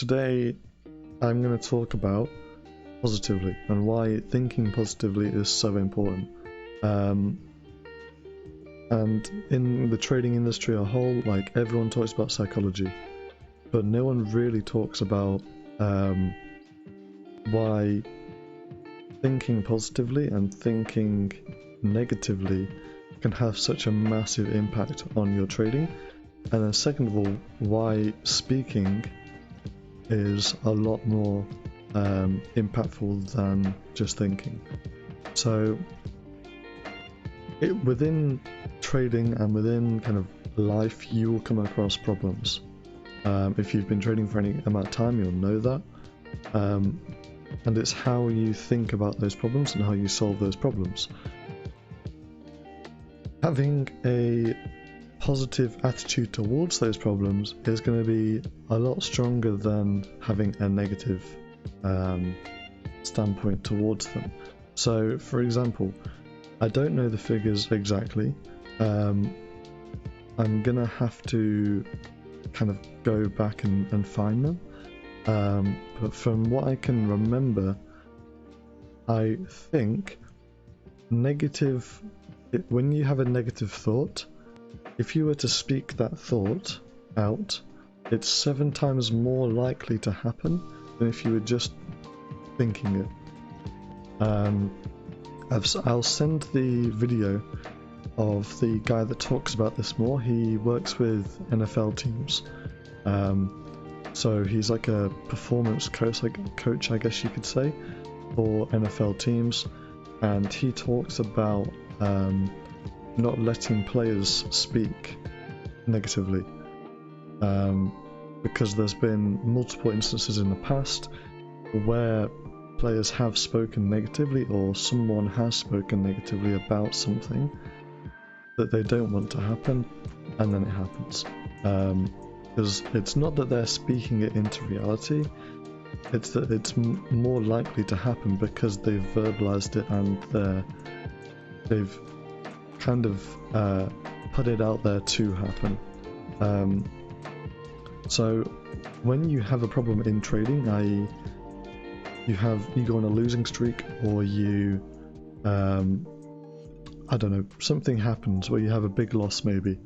today I'm going to talk about positively and why thinking positively is so important. And in the trading industry as a whole, like, everyone talks about psychology, but no one really talks about why thinking positively and thinking negatively can have such a massive impact on your trading. And then second of all, why speaking is a lot more impactful than just thinking. So within trading and within kind of life, you will come across problems. If you've been trading for any amount of time, you'll know that. And it's how you think about those problems and how you solve those problems. Having a positive attitude towards those problems is going to be a lot stronger than having a negative standpoint towards them. So, for example, I don't know the figures exactly. I'm gonna have to kind of go back and find them. But from what I can remember, I think when you have a negative thought, if you were to speak that thought out, it's 7 times more likely to happen than if you were just thinking it. I'll send the video of the guy that talks about this more. He works with NFL teams. So he's like a performance coach, I guess you could say, for NFL teams. And he talks about not letting players speak negatively, because there's been multiple instances in the past where players have spoken negatively, or someone has spoken negatively about something that they don't want to happen, and then it happens. Because it's not that they're speaking it into reality, it's that it's more likely to happen because they've verbalized it and they've kind of put it out there to happen. So when you have a problem in trading, i.e. you go on a losing streak, or you I don't know, something happens where you have a big loss maybe,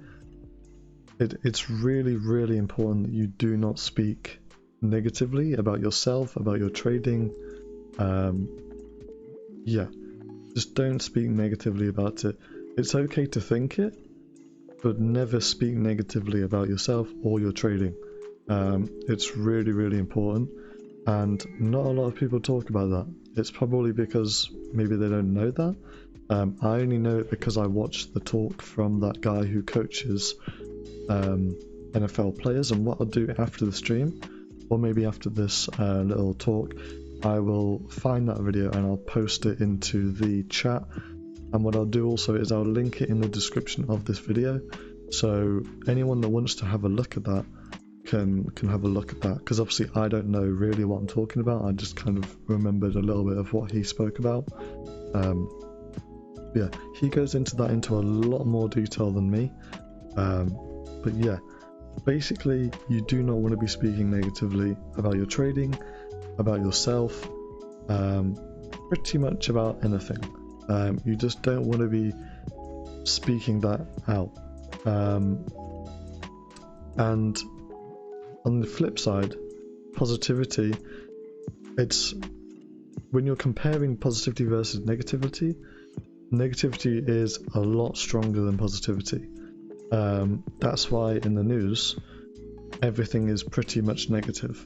it's really, really important that you do not speak negatively about yourself, about your trading. Yeah, just don't speak negatively about it. It's okay to think it, but never speak negatively about yourself or your trading. It's really, really important, and not a lot of people talk about that. It's probably because maybe they don't know that. I only know it because I watched the talk from that guy who coaches NFL players. And what I'll do after the stream, or maybe after this little talk, I will find that video and I'll post it into the chat. And what I'll do also is I'll link it in the description of this video, so anyone that wants to have a look at that can have a look at that, because obviously I don't know really what I'm talking about. I just kind of remembered a little bit of what he spoke about. Yeah, he goes into that into a lot more detail than me. But yeah, basically you do not want to be speaking negatively about your trading, about yourself, pretty much about anything. You just don't want to be speaking that out. And on the flip side, positivity, it's when you're comparing positivity versus negativity, negativity is a lot stronger than positivity. That's why in the news everything is pretty much negative,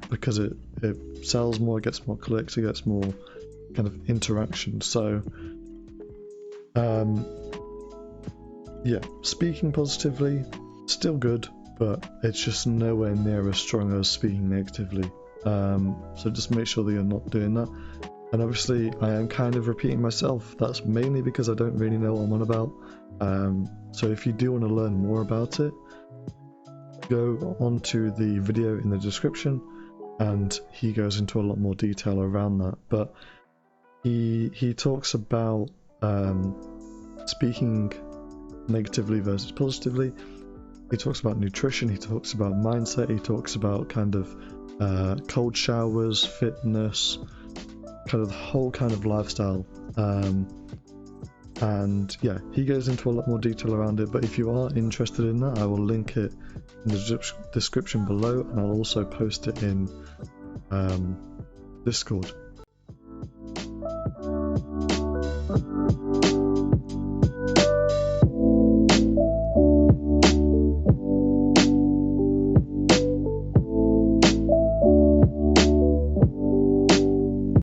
because it sells more, it gets more clicks, it gets more kind of interaction. So yeah, speaking positively, still good, but it's just nowhere near as strong as speaking negatively. So just make sure that you're not doing that. And obviously I am kind of repeating myself. That's mainly because I don't really know what I'm on about. So if you do want to learn more about it, go onto the video in the description and he goes into a lot more detail around that. But he talks about speaking negatively versus positively, He talks about nutrition, he talks about mindset, he talks about kind of cold showers, fitness, kind of the whole kind of lifestyle. And yeah, he goes into a lot more detail around it, but if you are interested in that, I will link it in the description below, and I'll also post it in Discord.